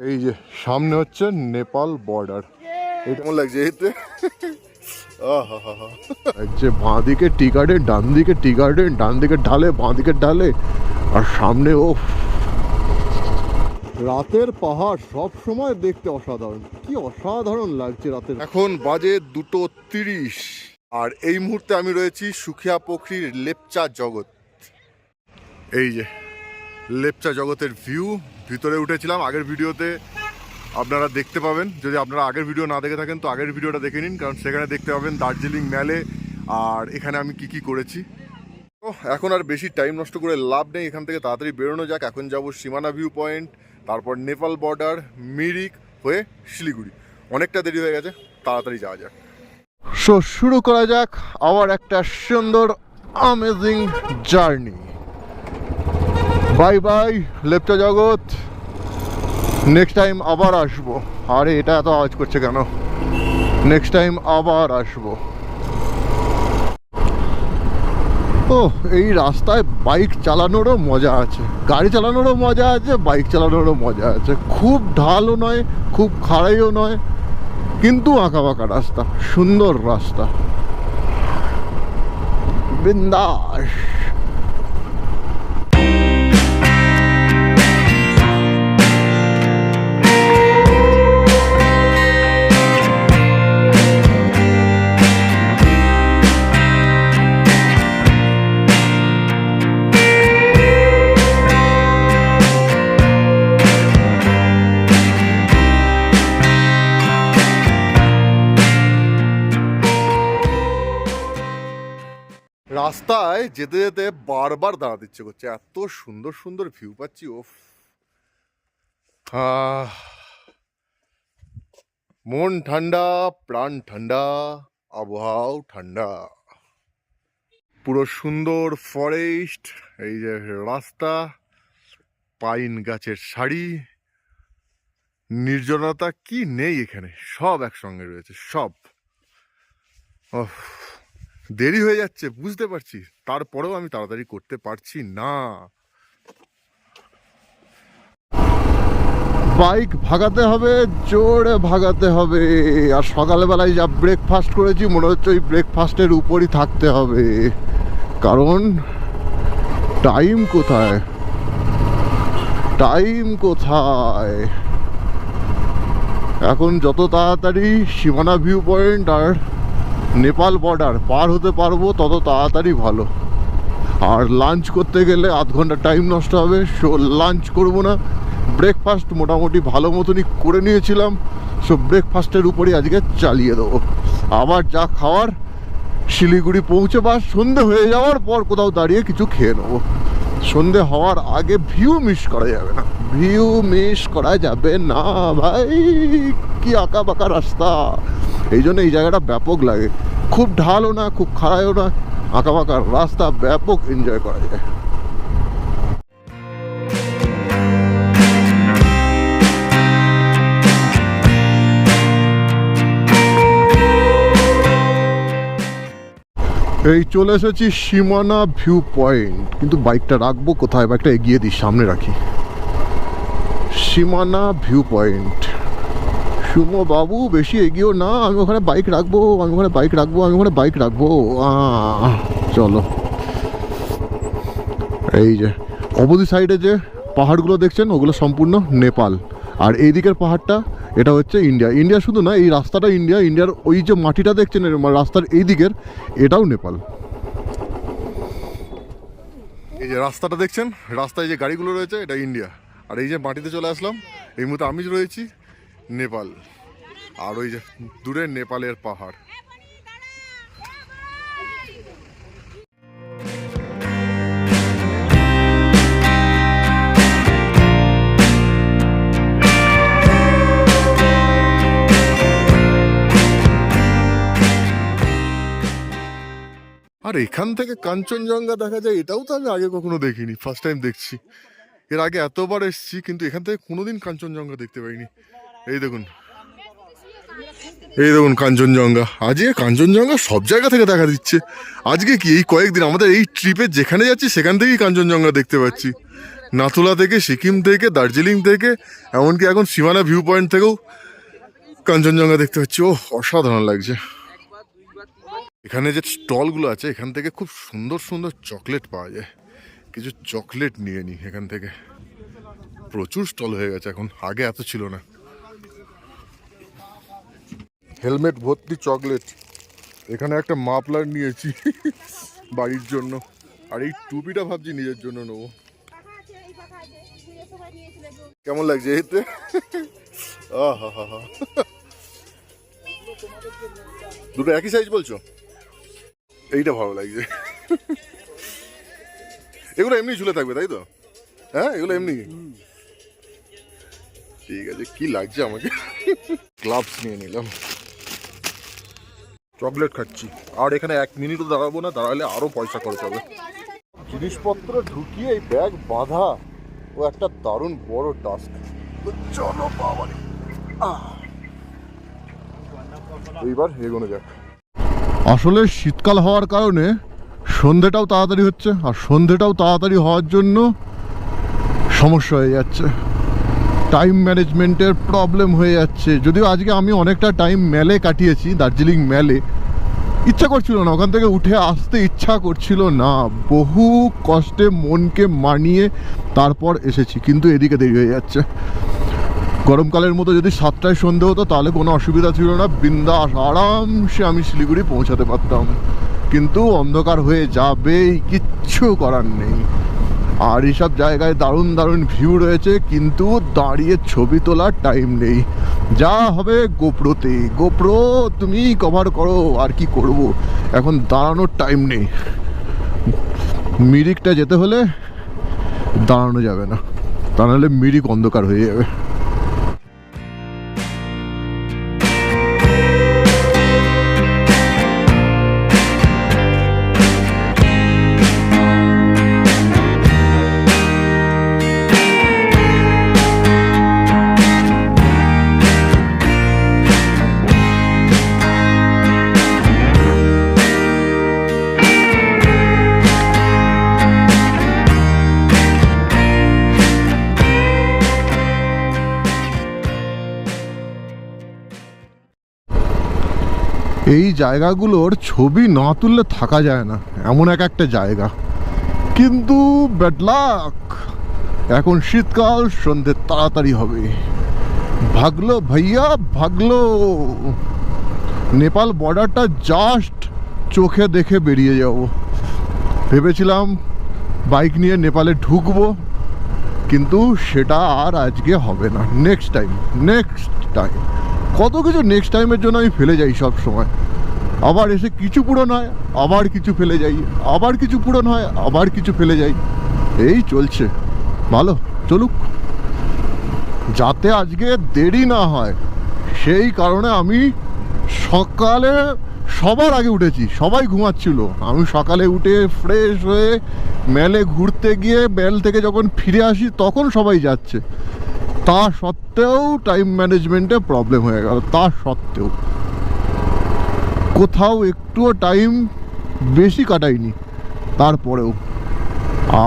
এই যে সামনে হচ্ছে নেপাল বর্ডার। এই কেমন লাগছে এতে? যে বাঁ দিকে টি গার্ডেন, ডান দিকে টি গার্ডেন, ডান দিকে ঢালে, বাঁ দিকে ঢালে, আর সামনে ও রাতের পাহাড় সব সময় দেখতে অসাধারণ। কি অসাধারণ লাগছে রাতের। এখন বাজে 2:30 আর এই মুহূর্তে আমি রয়েছি সুখিয়া পোখরির লেপচা জগৎ। এই যে লেপচা জগতের ভিউ, ভিতরে উঠেছিলাম আগের ভিডিওতে, আপনারা দেখতে পাবেন। যদি আপনারা আগের ভিডিও না দেখে থাকেন তো আগের ভিডিওটা দেখে নিন, কারণ সেখানে দেখতে পাবেন দার্জিলিং ম্যালে আর এখানে আমি কি করেছি। তো এখন আর বেশি টাইম নষ্ট করে লাভ নেই, এখান থেকে তাড়াতাড়ি বেরোনো যাক। এখন যাব সীমানা ভিউ পয়েন্ট, তারপর নেপাল বর্ডার, মিরিক হয়ে শিলিগুড়ি। অনেকটা দেরি হয়ে গেছে, তাড়াতাড়ি যাওয়া যাক। সো শুরু করা যাক আবার একটা সুন্দর amazing journey. Bye bye Lepcha জগৎ, নেক্সট টাইম আবার আসবো। আরে এটা এত আওয়াজ করছে কেন? নেক্সট টাইম আবার আসবো। ও এই রাস্তায় বাইক চালানোরও মজা আছে, গাড়ি চালানোরও মজা আছে, বাইক চালানোরও মজা আছে। খুব ঢালও নয়, খুব খাড়াইও নয়, কিন্তু আঁকা বাঁকা রাস্তা, সুন্দর রাস্তা, বিন্দাস। রাস্তায় যেতে যেতে বারবার দাঁড়াতে ইচ্ছে করছে, এত সুন্দর সুন্দর ভিউ পাচ্ছি। ওফ, মন ঠান্ডা, প্রাণ ঠান্ডা, আবহাওয়াও ঠান্ডা, পুরো সুন্দর ফরেস্ট। এই যে রাস্তা, পাইন গাছের সারি, নির্জনতা কি নেই এখানে, সব একসঙ্গে রয়েছে সব। দেরি হয়ে যাচ্ছে বুঝতে পারছি, তারপরেও আমি তাড়াতাড়ি করতে পারছি না। বাইক ভাগাতে হবে, জোরে ভাগাতে হবে। আর সকালবেলায় যা ব্রেকফাস্ট করেছি মনে হচ্ছে ওই ব্রেকফাস্টের উপরই থাকতে হবে, কারণ টাইম কোথায়, টাইম কোথায়। এখন যত তাড়াতাড়ি সীমানা ভিউ পয়েন্ট আর নেপাল বর্ডার পার হতে পারবো তত তাড়াতাড়ি ভালো। আর লাঞ্চ করতে গেলে আধ ঘন্টা টাইম নষ্ট হবে, সো লাঞ্চ করবো না। ব্রেকফাস্ট মোটামুটি ভালো মতনই করে নিয়েছিলাম, সো ব্রেকফাস্টের উপরই আজকে চালিয়ে দেবো। আবার যা খাওয়ার শিলিগুড়ি পৌঁছে বা সন্ধে হয়ে যাওয়ার পর কোথাও দাঁড়িয়ে কিছু খেয়ে নেবো। সন্ধে হওয়ার আগে ভিউ মিস করা যাবে না, ভিউ মিস করা যাবে না ভাই। কি আঁকা বাঁকা রাস্তা, এই জন্য এই জায়গাটা ব্যাপক লাগে। খুব ঢালও না, খুব খাড়াইও না, আঁকা বাঁকা রাস্তা, ব্যাপক এনজয় করা যায়। এই চলে এসেছি সীমানা ভিউ পয়েন্ট, কিন্তু বাইকটা রাখবো কোথায়? বাইকটা এগিয়ে দিই, সামনে রাখি। সীমানা ভিউ পয়েন্ট। সুমো বাবু বেশি এগিয়েও না, আমি ওখানে বাইক রাখবো, আমি ওখানে বাইক রাখবো, আমি ওখানে বাইক রাখবো। চলো, এই যে অপোজিট সাইডে যে পাহাড়গুলো দেখছেন ওগুলো সম্পূর্ণ নেপাল, আর এই দিকের পাহাড়টা এটা হচ্ছে ইন্ডিয়া। ইন্ডিয়া শুধু না, এই রাস্তাটা ইন্ডিয়া, ইন্ডিয়ার ওই যে মাটিটা দেখছেন রাস্তার এই দিকের, এটাও নেপাল। এই যে রাস্তাটা দেখছেন, রাস্তায় যে গাড়িগুলো রয়েছে এটা ইন্ডিয়া, আর এই যে মাটিতে চলে আসলাম এই মুহূর্তে আমি রয়েছি নেপাল, আর ওই যে দূরে নেপালের পাহাড়। আর এখান থেকে কাঞ্চনজঙ্ঘা দেখা যায়, এটাও তো আমি আগে কখনো দেখিনি, ফার্স্ট টাইম দেখছি। এর আগে এতবার এসেছি কিন্তু এখান থেকে কোনোদিন কাঞ্চনজঙ্ঘা দেখতে পাইনি। এই দেখুন, এই দেখুন কাঞ্চনজঙ্ঘা। আজকে কাঞ্চনজঙ্ঘা সব জায়গা থেকে দেখা দিচ্ছে। আজকে কি এই কয়েকদিন আমাদের এই ট্রিপে যেখানে যাচ্ছি সেখান থেকেই কাঞ্চনজঙ্ঘা দেখতে পাচ্ছি। নাথুলা থেকে, সিকিম থেকে, দার্জিলিং থেকে, এমনকি এখন সীমানা ভিউ পয়েন্ট থেকেও কাঞ্চনজঙ্ঘা দেখতে পাচ্ছি। ও অসাধারণ লাগছে। এখানে যে স্টলগুলো আছে এখান থেকে খুব সুন্দর সুন্দর চকলেট পাওয়া যায়। কিছু চকলেট নিয়ে নিই এখান থেকে। প্রচুর স্টল হয়ে গেছে এখন, আগে এত ছিল না। হেলমেট ভর্তি চকলেট। এখানে একটা মাফলার নিয়েছি বাড়ির জন্য, আর এই টুপিটা ভাবছি নিজের জন্য নেবো। কেমন লাগছে এতে? দুটো একই সাইজ বলছো? এইটা ভালো লাগছে। এগুলো এমনি ঝুলে থাকবে তাই তো? হ্যাঁ এগুলো এমনি। ঠিক আছে, কি লাগছে আমাকে। গ্লাভস নিয়ে নিলাম। চকলেট খাচ্ছি, আর এখানে 1 মিনিটও দাঁড়াবো না, দাঁড়ালে আরো পয়সা খরচ হবে। জিনিসপত্র ঢুকিয়ে এই ব্যাগ বাঁধা ও একটা দারুণ বড় টাস্ক। চলো বাবা, এইবার এগোনো যাক। আসলে শীতকাল হওয়ার কারণে সন্ধেটাও তাড়াতাড়ি হচ্ছে, আর সন্ধেটাও তাড়াতাড়ি হওয়ার জন্য সমস্যা হয়ে যাচ্ছে, টাইম ম্যানেজমেন্টের প্রবলেম হয়ে যাচ্ছে। যদিও আজকে আমি অনেকটা টাইম মেলে কাটিয়েছি, দার্জিলিং মেলে। ইচ্ছা করছিল না, ওখান থেকে উঠে আসতে ইচ্ছা করছিল না, বহু কষ্টে মনকে মানিয়ে তারপর এসেছি, কিন্তু এদিকে দেরি হয়ে যাচ্ছে। গরমকালের মতো যদি 7টায় সন্ধে হতো তাহলে কোনো অসুবিধা ছিল না, বিন্দাস আরামসে আমি শিলিগুড়ি পৌঁছাতে পারতাম। কিন্তু অন্ধকার হয়ে যাবেই, কিচ্ছু করার নেই। আর এইসব জায়গায় দারুণ দারুণ ভিউ রয়েছে, কিন্তু দাঁড়িয়ে ছবি তোলার টাইম নেই। যা হবে গোপ্রোতে, গোপ্রো তুমি কভার করো, আর কি করব, এখন দাঁড়ানোর টাইম নেই। মিরিকটা যেতে হলে দাঁড়ানো যাবে না, তা নাহলে মিরিক অন্ধকার হয়ে যাবে। এই জায়গাগুলোর ছবি না তুললে থাকা যায় না, এমন একটা জায়গা। কিন্তু ব্যাড লাক, এখন শীতকাল, সন্ধ্যে তাড়াতাড়ি হবে। ভাগলো ভাইয়া ভাগলো। নেপাল বর্ডারটা জাস্ট চোখে দেখে বেরিয়ে যাব। ভেবেছিলাম বাইক নিয়ে নেপালে ঢুকবো, কিন্তু সেটা আর আজকে হবে না। নেক্সট টাইম কত কিছু নেক্সট টাইমের জন্য আমি ফেলে যাই সব সময়। আবার এসে কিছু পূরণ হয়, আবার কিছু ফেলে যাই, আবার কিছু পূরণ হয়, আবার কিছু ফেলে যাই। এই চলছে, ভালো চলুক, যাতে আজকে দেরি না হয় সেই কারণে আমি সকালে সবার আগে উঠেছি। সবাই ঘুমাচ্ছিল, আমি সকালে উঠে ফ্রেশ হয়ে মেলে ঘুরতে গিয়ে মেল থেকে যখন ফিরে আসি তখন সবাই যাচ্ছে। তা সত্ত্বেও টাইম ম্যানেজমেন্টে প্রবলেম হয়ে গেল। তা সত্ত্বেও কোথাও একটুও টাইম বেশি কাটাইনি, তারপরেও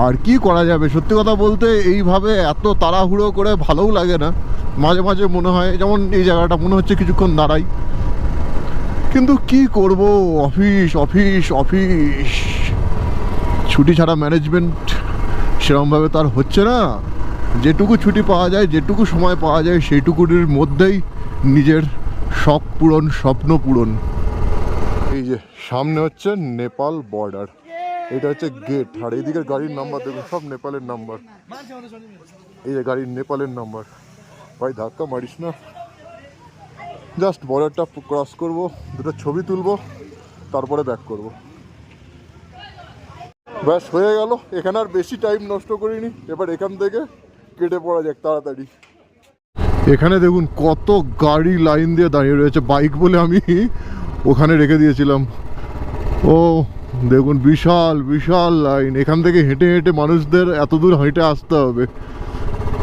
আর কি করা যাবে। সত্যি কথা বলতে এইভাবে এত তাড়াহুড়ো করে ভালোও লাগে না। মাঝে মাঝে মনে হয়, যেমন এই জায়গাটা মনে হচ্ছে কিছুক্ষণ দাঁড়াই, কিন্তু কি করব, অফিস অফিস অফিস, ছুটি ছাড়া ম্যানেজমেন্ট সেরকমভাবে তার হচ্ছে না। যেটুকু ছুটি পাওয়া যায়, যেটুকু সময় পাওয়া যায়, সেইটুকুর মধ্যেই নিজের শখ পূরণ, স্বপ্ন পূরণ। এই যে সামনে হচ্ছে নেপাল বর্ডার, এটা হচ্ছে গেট, আর এইদিকে গাড়ির নাম্বার দেখুন, সব নেপালের নাম্বার। এই যে গাড়ির নেপালের নাম্বার। ভাই ধাক্কা মারিস না, জাস্ট বর্ডারটা ক্রস করব, দুটো ছবি তুলবো, তারপরে ব্যাক করব। ব্যাস হয়ে গেল। এখানে আর বেশি টাইম নষ্ট করিনি, এবার এখান থেকে কেটে পড়া যাক তাড়াতাড়ি। এখানে দেখুন কত গাড়ি লাইন দিয়ে দাঁড়িয়ে রয়েছে, বাইক বলে আমি ওখানে রেখে দিয়েছিলাম। ও দেখুন বিশাল বিশাল লাইন, এখান থেকে হেঁটে হেঁটে মানুষদের এত দূর হেঁটে আসতে হবে।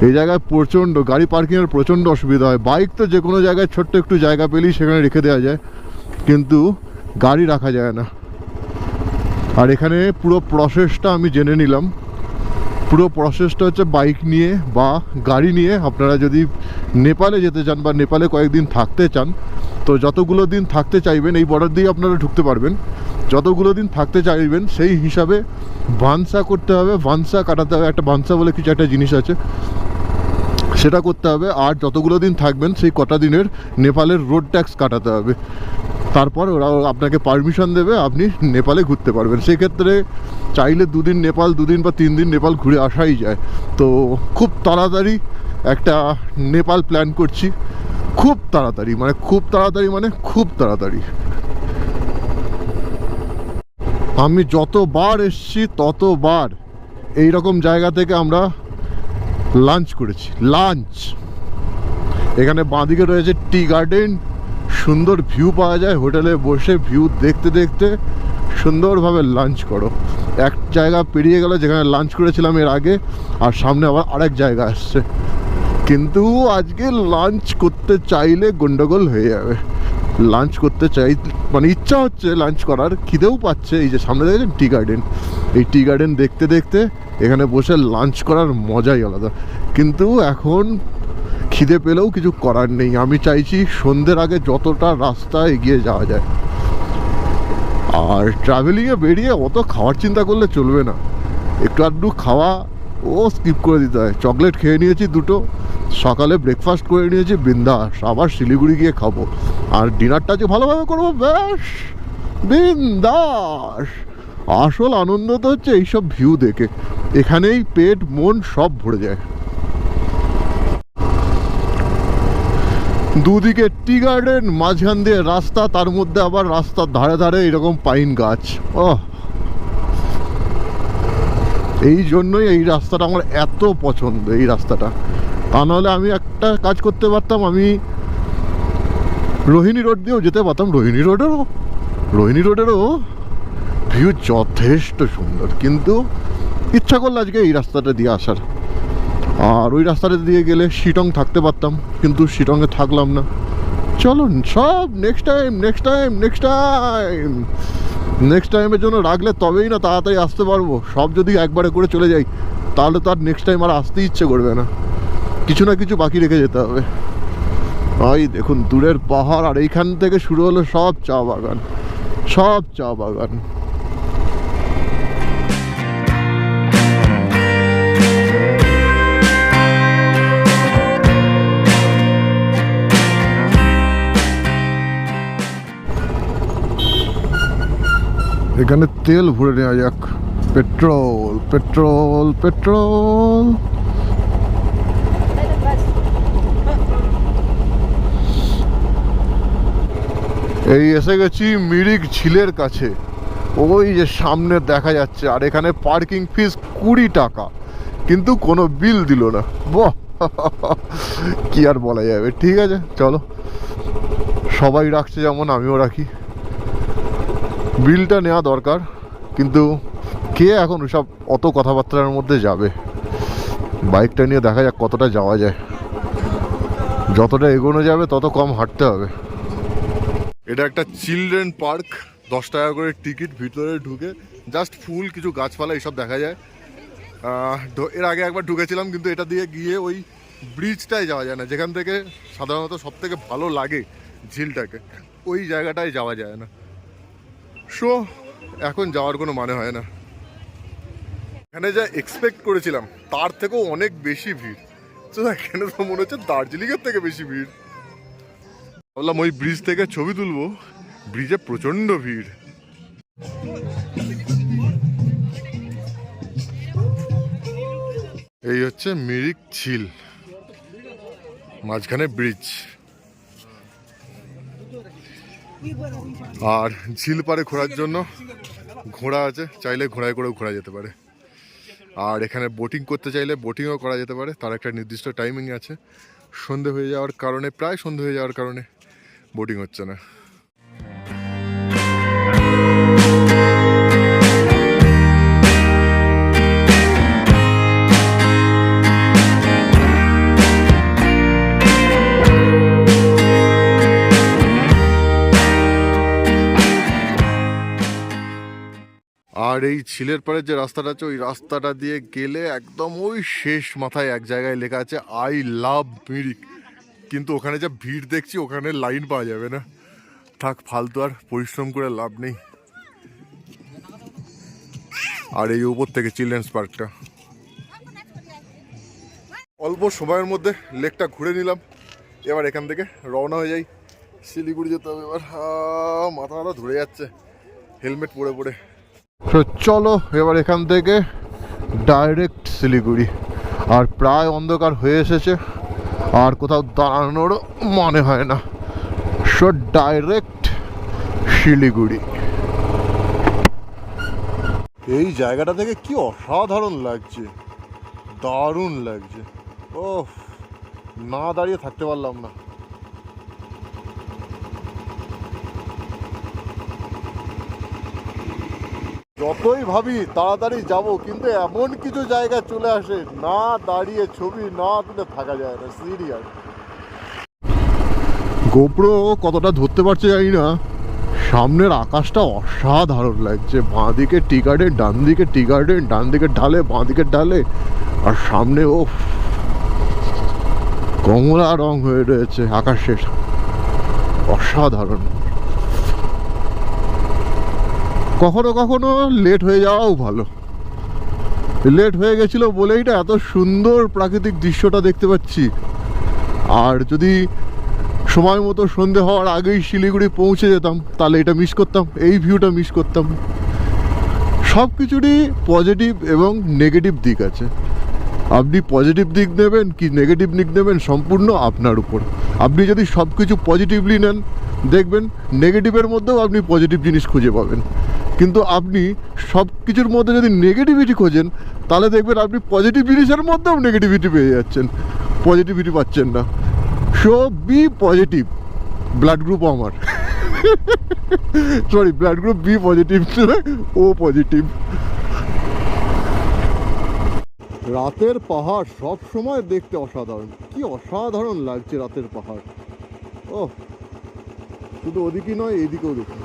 এই জায়গায় প্রচণ্ড গাড়ি পার্কিংয়ের প্রচণ্ড অসুবিধা হয়। বাইক তো যে কোনো জায়গায় ছোট্ট একটু জায়গা পেলেই সেখানে রেখে দেওয়া যায়, কিন্তু গাড়ি রাখা যায় না। আর এখানে পুরো প্রসেসটা আমি জেনে নিলাম, পুরো প্রসেসটা হচ্ছে বাইক নিয়ে বা গাড়ি নিয়ে আপনারা যদি নেপালে যেতে চান বা নেপালে কয়েকদিন থাকতে চান, তো যতগুলো দিন থাকতে চাইবেন এই বর্ডার দিয়ে আপনারা ঢুকতে পারবেন। যতগুলো দিন থাকতে চাইবেন সেই হিসাবে ভানসা করতে হবে, ভানসা কাটাতে হবে। একটা ভানসা বলে কিছু একটা জিনিস আছে, সেটা করতে হবে। আর যতগুলো দিন থাকবেন সেই কটা দিনের নেপালের রোড ট্যাক্স কাটাতে হবে। তারপর ওরা আপনাকে পারমিশন দেবে, আপনি নেপালে ঘুরতে পারবেন। সেক্ষেত্রে চাইলে 2 দিন নেপাল, 2 দিন বা 3 দিন নেপাল ঘুরে আসাই যায়। তো খুব তাড়াতাড়ি একটা নেপাল প্ল্যান করছি, খুব তাড়াতাড়ি মানে খুব তাড়াতাড়ি মানে খুব তাড়াতাড়ি। আমি যতবার এসছি ততবার এইরকম জায়গা থেকে আমরা লাঞ্চ করেছি। লাঞ্চ এখানে বাঁদিকে রয়েছে টি গার্ডেন, সুন্দর ভিউ পাওয়া যায়। হোটেলে বসে ভিউ দেখতে দেখতে সুন্দরভাবে লাঞ্চ করো। এক জায়গা পেরিয়ে গেল যেখানে লাঞ্চ করেছিলাম এর আগে, আর সামনে আবার আরেক জায়গা আসছে। কিন্তু আজকে লাঞ্চ করতে চাইলে গন্ডগোল হয়ে যাবে। লাঞ্চ করতে চাই মানে ইচ্ছা হচ্ছে লাঞ্চ করার, খিদেও পাচ্ছে। এই যে সামনে দেখেছেন টি গার্ডেন, এই টি গার্ডেন দেখতে দেখতে এখানে বসে লাঞ্চ করার মজাই আলাদা। কিন্তু এখন খিদে পেলেও কিছু করার নেই। আমি চাইছি সন্ধ্যের আগে যতটা রাস্তা এগিয়ে যাওয়া যায়। আর ট্রাভেলিংয়ে বেরিয়ে অত খাওয়ার চিন্তা করলে চলবে না, একটু আধটু খাওয়া ও স্কিপ করে দিতে হয়। চকলেট খেয়ে নিয়েছি 2টো, সকালে ব্রেকফাস্ট করে নিয়েছি, বিন্দাস। আবার শিলিগুড়ি গিয়ে খাবো, আর ডিনারটা যে ভালোভাবে করবো, ব্যাস বিন্দাস। আসল আনন্দ তো হচ্ছে এইসব ভিউ দেখে, এখানেই পেট মন সব ভরে যায়। দুদিকে টি গার্ডেন, মাঝখান দিয়ে রাস্তা, তার মধ্যে আবার রাস্তার ধারে ধারে এরকম পাইন গাছ। এই জন্যই এই রাস্তাটা আমার এত পছন্দ, এই রাস্তাটা। তা নাহলে আমি একটা কাজ করতে পারতাম, আমি রোহিণী রোড দিয়েও যেতে পারতাম। রোহিণী রোডেরও ভিউ যথেষ্ট সুন্দর, কিন্তু ইচ্ছা করলো আজকে এই রাস্তাটা দিয়ে আসার। আর ওই রাস্তাটা দিয়ে গেলে শিটং থাকতে পারতাম, কিন্তু শিটংয়ে থাকলাম না। চলুন সব নেক্সট টাইমের জন্য রাখলে তবেই না তাড়াতাড়ি আসতে পারবো। সব যদি একবারে করে চলে যাই তাহলে তো আর নেক্সট টাইম আর আসতে ইচ্ছে করবে না, কিছু না কিছু বাকি রেখে যেতে হবে। এই দেখুন দূরের পাহাড়, আর এইখান থেকে শুরু হলো সব চা বাগান, সব চা বাগান। এখানে তেল ভরে নেওয়া যাক। Petrol petrol petrol. এই এসে গেছি মিরিক ঝিলের কাছে, ওই যে সামনে দেখা যাচ্ছে। আর এখানে পার্কিং ফিস 20 টাকা, কিন্তু কোনো বিল দিল না। বাহ, কি আর বলা যাবে। ঠিক আছে চলো, সবাই রাখছে যেমন আমিও রাখি। বিলটা নেওয়া দরকার, কিন্তু কে এখন ওসব অত কথাবার্তার মধ্যে যাবে। বাইকটা নিয়ে দেখা যাক কতটা যাওয়া যায়। যতটা এগোনো যাবে তত কম হাঁটতে হবে। এটা একটা চিলড্রেন পার্ক, 10 টাকা করে টিকিট। ভিতরে ঢুকে জাস্ট ফুল, কিছু গাছপালা এইসব দেখা যায়। এর আগে একবার ঢুকেছিলাম, কিন্তু এটা দিয়ে গিয়ে ওই ব্রিজটায় যাওয়া যায় না, যেখান থেকে সাধারণত সব থেকে ভালো লাগে ঝিলটাকে, ওই জায়গাটায় যাওয়া যায় না। সো এখন যাওয়ার কোনো মানে হয় না। এখানে যা এক্সপেক্ট করেছিলাম তার থেকেও অনেক বেশি ভিড়। তো এখানে তো মনে হচ্ছে দার্জিলিংয়ের থেকে বেশি ভিড়। ভাবলাম ওই ব্রিজ থেকে ছবি তুলবো, ব্রিজে প্রচন্ড ভিড়। এই হচ্ছে মিরিক ঝিল, মাঝখানে ব্রিজ। আর ঝিল পাড়ে ঘোরার জন্য ঘোড়া আছে, চাইলে ঘোড়ায় করেও ঘোরা যেতে পারে। আর এখানে বোটিং করতে চাইলে বোটিংও করা যেতে পারে, তার একটা নির্দিষ্ট টাইমিং আছে। সন্ধে হয়ে যাওয়ার কারণে, প্রায় সন্ধে হয়ে যাওয়ার কারণে বোটিং হচ্ছে না। আর এই ঝিলের পাড়ে যে রাস্তাটা আছে ওই রাস্তাটা দিয়ে গেলে একদম ওই শেষ মাথায় এক জায়গায় লেখা আছে আই লাভ মিরিক, কিন্তু ওখানে যা ভিড় দেখছি ওখানে লাইন পাওয়া যাবে না, থাক ফালতু আর পরিশ্রম করে লাভ নেই। আর এই উপর থেকে চিলড্রেন্স পার্কটা, অল্প সময়ের মধ্যে লেকটা ঘুরে নিলাম। এবার এখান থেকে রওনা হয়ে যাই, শিলিগুড়ি যেতে হবে। এবার মাথাটা ধরে যাচ্ছে হেলমেট পরে পরে। চলো এবার এখান থেকে ডাইরেক্ট শিলিগুড়ি। আর প্রায় অন্ধকার হয়ে এসেছে, আর কোথাও দাঁড়ানোরও মনে হয় না, সো ডাইরেক্ট শিলিগুড়ি। এই জায়গাটা থেকে কি অসাধারণ লাগছে, দারুণ লাগছে। ও না দাঁড়িয়ে থাকতে পারলাম না। যতই ভাবি তাড়াতাড়ি যাব, কিন্তু এমন কিছু জায়গা চলে আসে না দাঁড়িয়ে ছবি না তুলে থাকা যায় না, সিরিয়াস। গোপ্রো কতটা ধরতে পারছে জানি না, সামনের আকাশটা অসাধারণ লাগছে। বাঁ দিকে টি গার্ডেন, ডান দিকে টি গার্ডেন, ডান দিকে ঢালে, বাঁ দিকে ঢালে, আর সামনে ও কমলা রং হয়ে রয়েছে আকাশের, অসাধারণ। কখনো কখনো লেট হয়ে যাওয়াও ভালো, লেট হয়ে গেছিল বলেই না এত সুন্দর প্রাকৃতিক দৃশ্যটা দেখতে পাচ্ছি। আর যদি সময় মতো সন্ধে হওয়ার আগেই শিলিগুড়ি পৌঁছে যেতাম তাহলে এটা মিস করতাম, এই ভিউটা মিস করতাম। সব কিছুরই পজিটিভ এবং নেগেটিভ দিক আছে। আপনি পজিটিভ দিক নেবেন কি নেগেটিভ দিক নেবেন সম্পূর্ণ আপনার উপর। আপনি যদি সব কিছু পজিটিভলি নেন দেখবেন নেগেটিভের মধ্যেও আপনি পজিটিভ জিনিস খুঁজে পাবেন, কিন্তু আপনি সব কিছুর মধ্যে যদি নেগেটিভিটি খোঁজেন তাহলে দেখবেন আপনি পজিটিভ জিনিসের মধ্যেও নেগেটিভিটি পেয়ে যাচ্ছেন, পজিটিভিটি পাচ্ছেন না। So be positive. Blood group আমার sorry, blood group B positive, O positive. রাতের পাহাড় সব সময় দেখতে অসাধারণ, কি অসাধারণ লাগছে রাতের পাহাড়। ও শুধু ওদিকে নয় এদিকেও দেখুন।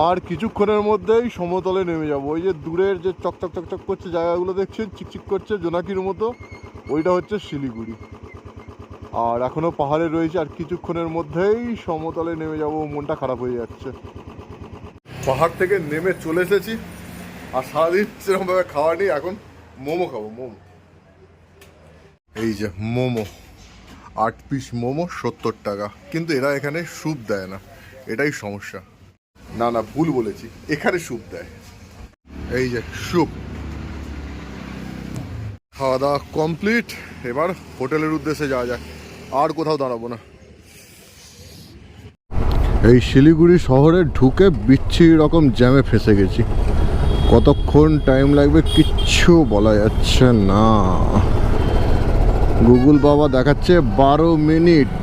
আর কিছুক্ষণের মধ্যেই সমতলে নেমে যাব। ওই যে দূরের যে চকচক চকচক করছে জায়গাগুলো দেখছেন, চিকচিক করছে জোনাকির মতো, ওইটা হচ্ছে শিলিগুড়ি। আর এখনো পাহাড়ে রয়েছে, আর কিছুক্ষণের মধ্যেই সমতলে নেমে যাব। মনটা খারাপ হয়ে যাচ্ছে। পাহাড় থেকে নেমে চলে এসেছি, আর সারাদিন সেরকমভাবে খাওয়া নেই। এখন মোমো খাবো, মোমো। এই যে মোমো, 8 পিস মোমো 70 টাকা, কিন্তু এরা এখানে স্যুপ দেয় না, এটাই সমস্যা। না না ভুল বলেছি, এখানে স্যুপ দেয়। এই যে স্যুপ। খাওয়া দাওয়া কমপ্লিট, এবার হোটেলের উদ্দেশ্যে যাওয়া যাক, আর কোথাও দাঁড়াবো না। এই শিলিগুড়ি শহরে ঢুকে বিচ্ছিরি রকম জ্যামে ফেসে গেছি। কতক্ষণ টাইম লাগবে কিচ্ছু বলা যাচ্ছে না। গুগল বাবা দেখাচ্ছে 12 মিনিট।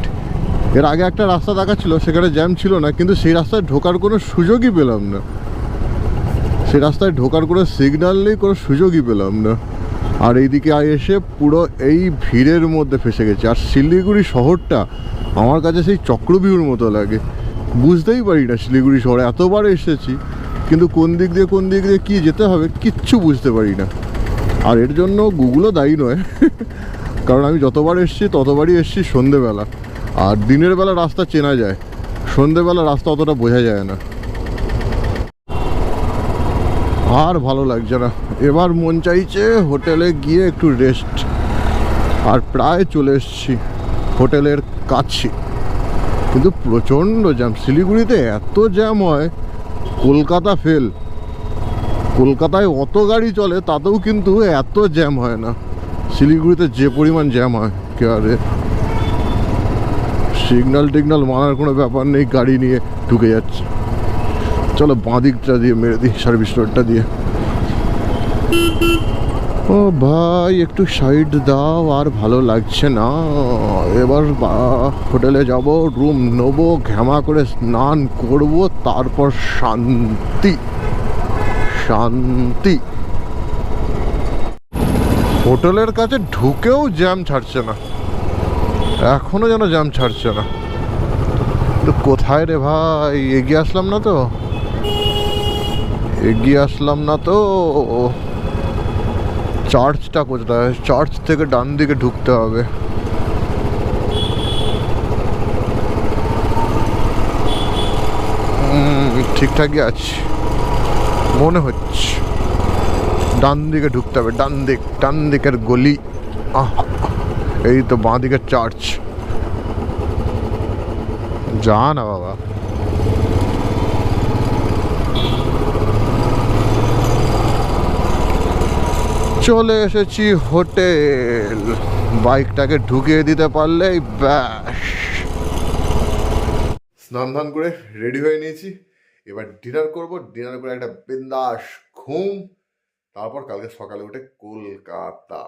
এর আগে একটা রাস্তা দেখাচ্ছিল, সেখানে জ্যাম ছিল না, কিন্তু সেই রাস্তায় ঢোকার কোনো সুযোগই পেলাম না। সেই রাস্তায় ঢোকার কোনো সিগন্যাল নেই, কোনো সুযোগই পেলাম না। আর এইদিকে এসে পুরো এই ভিড়ের মধ্যে ফেসে গেছে। আর শিলিগুড়ি শহরটা আমার কাছে সেই চক্রবিউর মতো লাগে, বুঝতেই পারি না। শিলিগুড়ি শহরে এতবার এসেছি, কিন্তু কোন দিক দিয়ে কী যেতে হবে কিচ্ছু বুঝতে পারি না। আর এর জন্য গুগলও দায়ী নয়, কারণ আমি যতবার এসেছি ততবারই এসেছি সন্ধেবেলা। আর দিনের বেলা রাস্তা চেনা যায়, সন্ধেবেলা রাস্তা অতটা বোঝা যায় না। আর ভালো লাগছে না, এবার মন চাইছে হোটেলে গিয়ে একটু রেস্ট। আর প্রায় চলে এসেছি হোটেলের কাছে, কিন্তু প্রচণ্ড জ্যাম। শিলিগুড়িতে এত জ্যাম হয়, কলকাতা ফেল। কলকাতায় অত গাড়ি চলে তাতেও কিন্তু এত জ্যাম হয় না। শিলিগুড়িতে যে পরিমাণ জ্যাম হয়, কে আরে সিগন্যাল টিগনাল মানার কোনো ব্যাপার নেই, গাড়ি নিয়ে ঢুকে যাচ্ছে। চলো বাঁ দিকটা দিয়ে মেরে দিই, সার্ভিস রোডটা দিয়ে। ও ভাই একটু সাইড দাও, আর ভালো লাগছে না। এবার হোটেলে যাব, রুম নেবো, ঘ্যামা করে স্নান করব, তারপর শান্তি শান্তি। হোটেলের কাছে ঢুকেও জ্যাম ছাড়ছে না, এখনো যেন জ্যাম ছাড়ছে না। তো কোথায় রে ভাই, এগিয়ে আসলাম না তো, এগিয়ে আসলাম না তো। চার্চটা কোথায়? চার্চ থেকে ডান দিকে ঢুকতে হবে। ঠিকঠাকই আছে মনে হচ্ছে। ডান দিকে ঢুকতে হবে, ডান দিকের গলি। এই তো বাঁ দিকের চার্চ। যা না বাবা। চলে এসেছি হোটেল, বাইকটাকে ঢুকিয়ে দিতে পারলেই ব্যাস। স্নান ধান করে রেডি হয়ে নিয়েছি, এবার ডিনার করব। ডিনার করে একটা বিন্দাস ঘুম, তারপর কালকে সকালে উঠে কলকাতা।